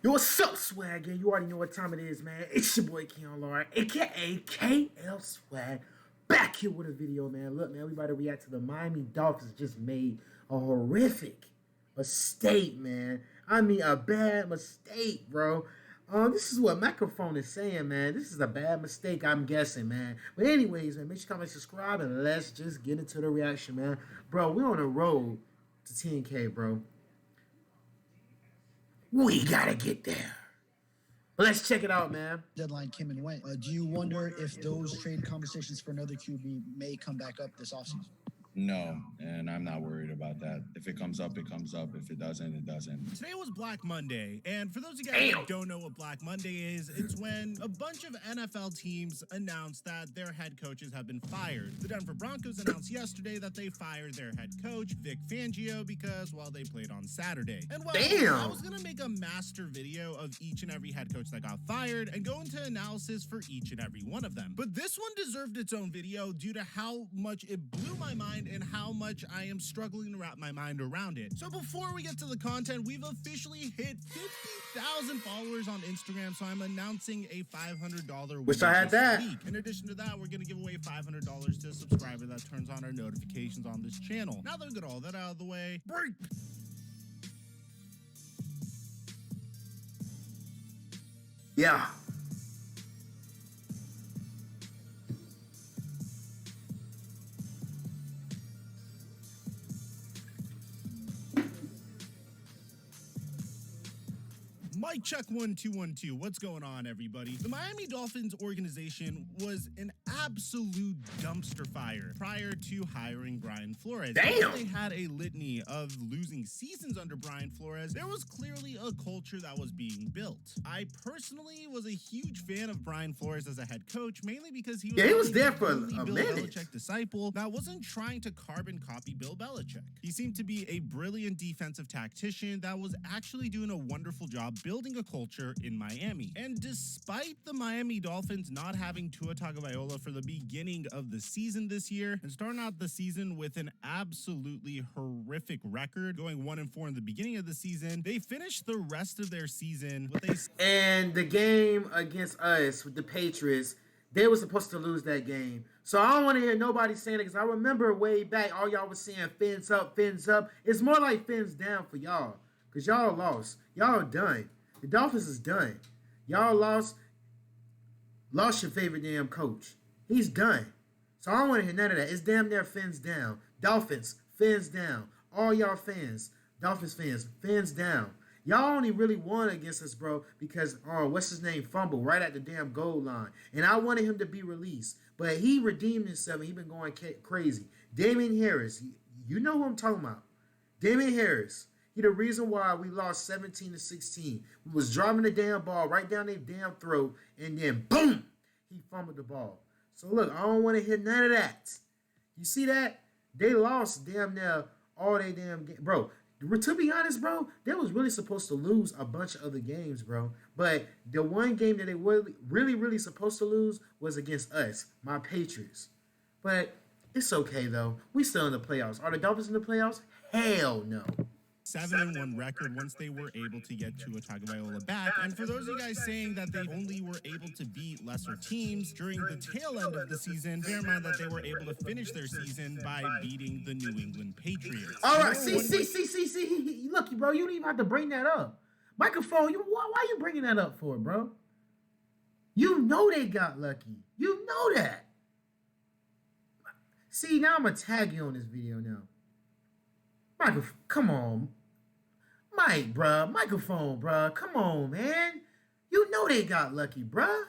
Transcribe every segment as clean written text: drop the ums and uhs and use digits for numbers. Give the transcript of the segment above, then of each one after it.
Yo, what's up, Swag? And you already know what time it is, man. It's your boy Keon Lard, aka KL Swag, back here with a video, man. Look, man, we about to react to the Miami Dolphins just made a horrific mistake, man. I mean, a bad mistake, bro. This is what Microphone is saying, man. This is a bad mistake, I'm guessing, man. But anyways, man, make sure you comment, subscribe, and let's just get into the reaction, man. Bro, we're on the road to 10K, bro. We gotta get there. But let's check it out, man. Deadline came and went. Do you wonder if those trade conversations for another QB may come back up this offseason? No, and I'm not worried about that. If it comes up, it comes up. If it doesn't, it doesn't. Today was Black Monday, and for those of you guys who don't know what Black Monday is, it's when a bunch of NFL teams announce that their head coaches have been fired. The Denver Broncos announced yesterday that they fired their head coach, Vic Fangio, because, well, they played on Saturday. And, well, I was going to make a master video of each and every head coach that got fired and go into analysis for each and every one of them. But this one deserved its own video due to how much it blew my mind and how much I am struggling to wrap my mind around it. So before we get to the content, we've officially hit 50,000 followers on Instagram, so I'm announcing a $500 Wish I had that. week. In addition to that, we're going to give away $500 to a subscriber that turns on our notifications on this channel. Now that we got all that out of the way, break! Yeah. Mic check 1 2 1 2. What's going on, everybody? The Miami Dolphins organization was an absolute dumpster fire prior to hiring Brian Flores. Damn! They had a litany of losing seasons under Brian Flores. There was clearly a culture that was being built. I personally was a huge fan of Brian Flores as a head coach, mainly because he was there for a Bill minute. Belichick disciple that wasn't trying to carbon copy Bill Belichick. He seemed to be a brilliant defensive tactician that was actually doing a wonderful job building a culture in Miami. And despite the Miami Dolphins not having Tua Tagovailoa for the beginning of the season this year and starting out the season with an absolutely horrific record, going 1-4 in the beginning of the season, they finished the rest of their season with a... And the game against us with the Patriots, they were supposed to lose that game. So I don't want to hear nobody saying it, because I remember way back, all y'all was saying fins up, fins up. It's more like fins down for y'all, because y'all lost. Y'all done. The Dolphins is done. Y'all lost your favorite damn coach. He's done. So I don't want to hear none of that. It's damn near fins down. Dolphins, fins down. All y'all fans, Dolphins fans, fins down. Y'all only really won against us, bro, because, what's his name, fumble right at the damn goal line. And I wanted him to be released. But he redeemed himself, and he been going crazy. Damian Harris, you know who I'm talking about. Damian Harris. He the reason why we lost 17-16. We was driving the damn ball right down their damn throat, and then boom, he fumbled the ball. So look, I don't want to hear none of that. You see that? They lost damn near all they damn game. Bro, to be honest, bro, they was really supposed to lose a bunch of other games, bro. But the one game that they were really supposed to lose was against us, my Patriots. But it's okay, though. We still in the playoffs. Are the Dolphins in the playoffs? Hell no. 7-1 record once they were able to get Tua Tagovailoa back. And for those of you guys saying that they only were able to beat lesser teams during the tail end of the season, bear in mind that they were able to finish their season by beating the New England Patriots. All right, see. Look, bro, you don't even have to bring that up. Microphone, why you bringing that up for, bro? You know they got lucky. You know that. See, now I'm going to tag you on this video now. Microphone, come on. Microphone, bruh. Come on, man. You know they got lucky, bruh.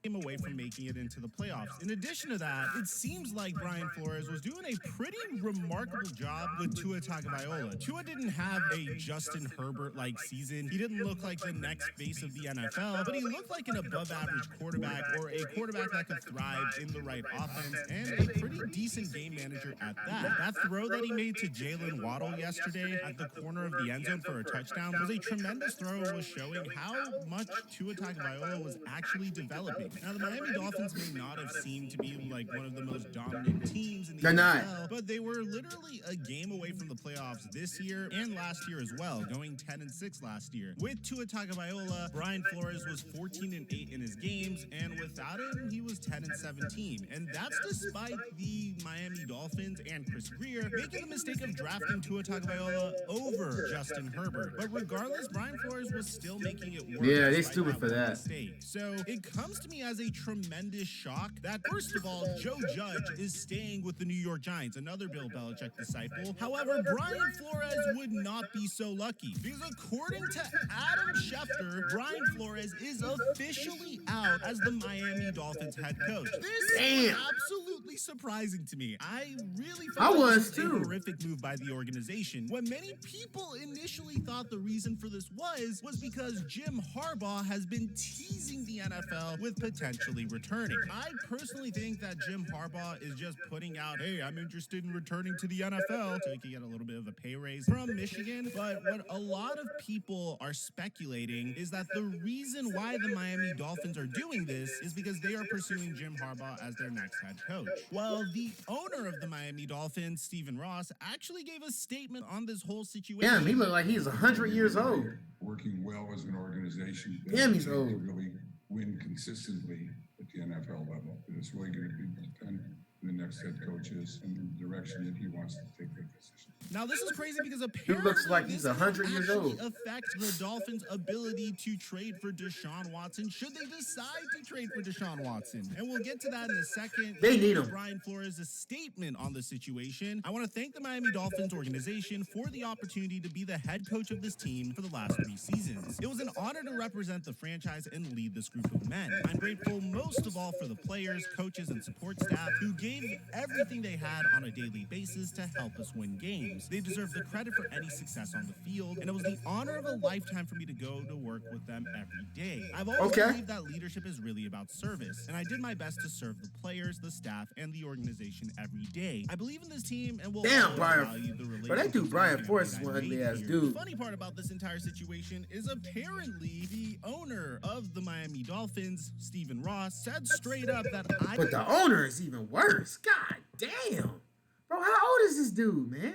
Away from making it into the playoffs. In addition to that, it seems like Brian Flores was doing a pretty remarkable job with Tua Tagovailoa. Tua didn't have a Justin Herbert-like season. He didn't look like the next face of the NFL, but he looked like an above-average quarterback, or a quarterback that could thrive in the right offense, and a pretty decent game manager at that. That throw that he made to Jalen Waddle yesterday at the corner of the end zone for a touchdown was a tremendous throw and was showing how much Tua Tagovailoa was actually developing. Now, the Miami Dolphins may not have seemed to be like one of the most dominant teams in the They're not. NFL, but they were literally a game away from the playoffs this year and last year as well, going 10-6 last year. With Tua Tagovailoa, Brian Flores was 14-8 in his games, and without him, he was 10-17. And that's despite the Miami Dolphins and Chris Greer making the mistake of drafting Tua Tagovailoa over Justin Herbert. But regardless, Brian Flores was still making it work. Yeah, they despite stupid for one that. mistake. So it comes to me as a tremendous shock that, first of all, Joe Judge is staying with the New York Giants, another Bill Belichick disciple. However, Brian Flores would not be so lucky because according to Adam Schefter, Brian Flores is officially out as the Miami Dolphins head coach. This is absolutely surprising to me. I really thought this was a horrific move by the organization. What many people initially thought the reason for this was because Jim Harbaugh has been teasing the NFL with potentially returning. I personally think that Jim Harbaugh is just putting out, hey, I'm interested in returning to the NFL so he can get a little bit of a pay raise from Michigan. But what a lot of people are speculating is that the reason why the Miami Dolphins are doing this is because they are pursuing Jim Harbaugh as their next head coach. Well, the owner of the Miami Dolphins, Stephen Ross, actually gave a statement on this whole situation. Damn, he looked like he's 100 years old. Working well as an organization. Damn, he's old. To really win consistently at the NFL level. And it's really going to be dependent on the next head coaches and the direction that he wants to take their position. Now, this is crazy because apparently he looks like he's 100 years old. Affects the Dolphins' ability to trade for Deshaun Watson should they decide to trade for Deshaun Watson. And we'll get to that in a second. They need him. Brian Flores' statement on the situation. I want to thank the Miami Dolphins organization for the opportunity to be the head coach of this team for the last 3 seasons. It was an honor to represent the franchise and lead this group of men. I'm grateful most of all for the players, coaches, and support staff who gave everything they had on a daily basis to help us win games. They deserve the credit for any success on the field, and it was the honor of a lifetime for me to go to work with them every day. I've always believed that leadership is really about service, and I did my best to serve the players, the staff, and the organization every day. I believe in this team and will always value the relationship. But that dude Brian Flores is one ugly ass dude. The funny part about this entire situation is apparently the owner of the Miami Dolphins, Stephen Ross, said straight up that But the owner is even worse. God damn. Bro, how old is this dude, man?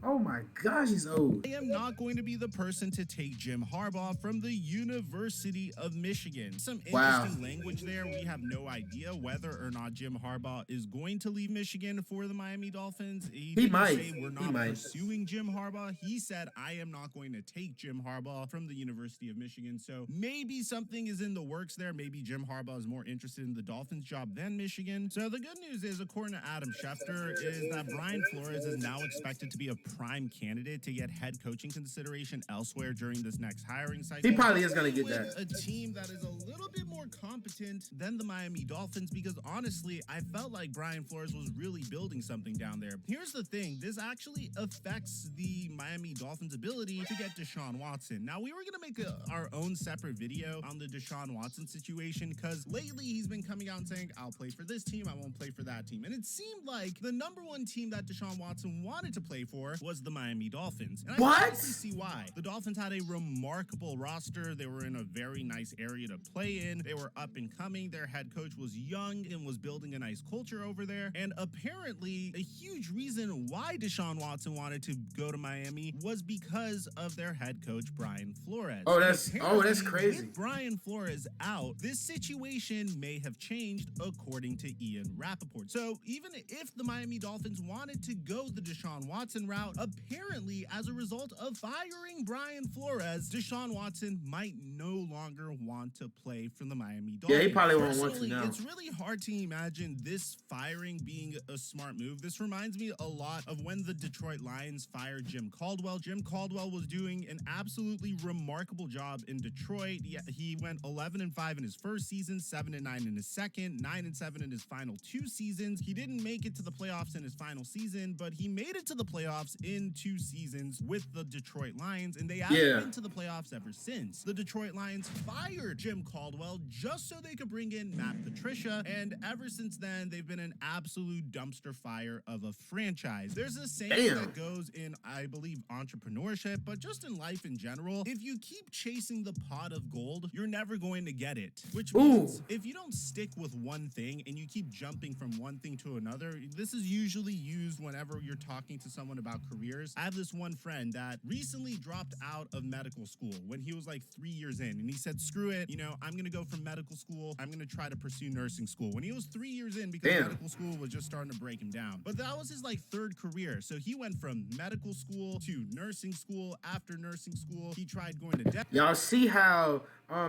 Oh my gosh, he's old. I am not going to be the person to take Jim Harbaugh from the University of Michigan. Some interesting language there. We have no idea whether or not Jim Harbaugh is going to leave Michigan for the Miami Dolphins. He might. Say we're not pursuing Jim Harbaugh. He said, I am not going to take Jim Harbaugh from the University of Michigan. So maybe something is in the works there. Maybe Jim Harbaugh is more interested in the Dolphins job than Michigan. So the good news is, according to Adam Schefter, is that Brian Flores is now expected to be a prime candidate to get head coaching consideration elsewhere during this next hiring cycle. He probably is going to get that. A team that is a little bit more competent than the Miami Dolphins, because honestly, I felt like Brian Flores was really building something down there. Here's the thing. This actually affects the Miami Dolphins' ability to get Deshaun Watson. Now, we were going to make our own separate video on the Deshaun Watson situation because lately he's been coming out and saying, I'll play for this team, I won't play for that team. And it seemed like the number one team that Deshaun Watson wanted to play for was the Miami Dolphins. And I can see why. The Dolphins had a remarkable roster. They were in a very nice area to play in. They were up and coming. Their head coach was young and was building a nice culture over there. And apparently, a huge reason why Deshaun Watson wanted to go to Miami was because of their head coach, Brian Flores. Oh, that's crazy. With Brian Flores out, this situation may have changed according to Ian Rappaport. So even if the Miami Dolphins wanted to go the Deshaun Watson route, apparently, as a result of firing Brian Flores, Deshaun Watson might no longer want to play for the Miami Dolphins. Yeah, he probably won't want to now. It's really hard to imagine this firing being a smart move. This reminds me a lot of when the Detroit Lions fired Jim Caldwell. Jim Caldwell was doing an absolutely remarkable job in Detroit. He went 11-5 in his first season, 7-9 in his second, 9-7 in his final 2 seasons. He didn't make it to the playoffs in his final season, but he made it to the playoffs in 2 seasons with the Detroit Lions, and they haven't been to the playoffs ever since. The Detroit Lions fired Jim Caldwell just so they could bring in Matt Patricia, and ever since then, they've been an absolute dumpster fire of a franchise. There's a saying that goes in, I believe, entrepreneurship, but just in life in general, if you keep chasing the pot of gold, you're never going to get it. Which means if you don't stick with one thing and you keep jumping from one thing to another, this is usually used whenever you're talking to someone about careers. I have this one friend that recently dropped out of medical school when he was like 3 years in, and he said, screw it, you know, I'm gonna go from medical school, I'm gonna try to pursue nursing school when he was 3 years in, because medical school was just starting to break him down. But that was his like 3rd career, so he went from medical school to nursing school. After nursing school, he tried going to y'all see how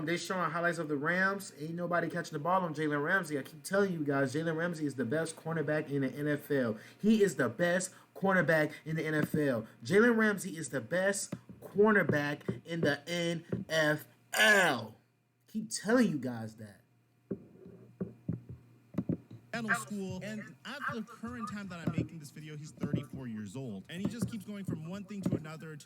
they showing highlights of the Rams. Ain't nobody catching the ball on Jalen Ramsey. I keep telling you guys, Jalen Ramsey is the best cornerback in the NFL. He is the best cornerback in the NFL. Jalen Ramsey is the best cornerback in the NFL. Keep telling you guys that. School, and at the current time that I'm making this video, he's 34 years old, and he just keeps going from one thing to another,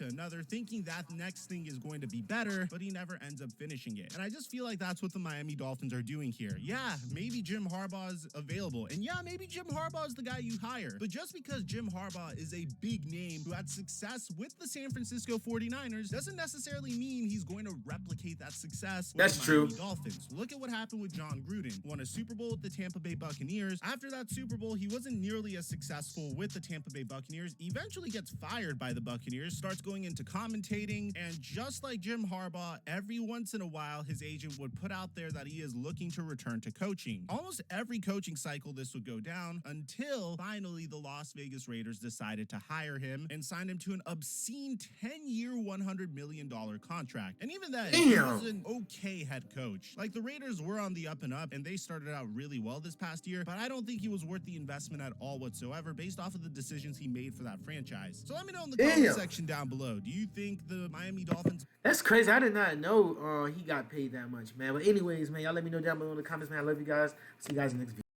thinking that next thing is going to be better, but he never ends up finishing it. And I just feel like that's what the Miami Dolphins are doing here. Yeah, maybe Jim Harbaugh is available, and yeah, maybe Jim Harbaugh is the guy you hire, but just because Jim Harbaugh is a big name who had success with the San Francisco 49ers doesn't necessarily mean he's going to replicate that success with the Miami Dolphins. Look at what happened with John Gruden. Won a Super Bowl with the Tampa Bay Buccaneers. After that Super Bowl, he wasn't nearly as successful with the Tampa Bay Buccaneers, eventually gets fired by the Buccaneers, starts going into commentating, and just like Jim Harbaugh, every once in a while, his agent would put out there that he is looking to return to coaching. Almost every coaching cycle, this would go down until finally the Las Vegas Raiders decided to hire him and signed him to an obscene 10-year, $100 million contract. And even then, he was an okay head coach. Like, the Raiders were on the up and up, and they started out really well this past year, but I don't think he was worth the investment at all whatsoever based off of the decisions he made for that franchise. So let me know in the comment section down below. Do you think the Miami Dolphins... That's crazy. I did not know he got paid that much, man. But anyways, man, y'all let me know down below in the comments, man. I love you guys. See you guys in the next video.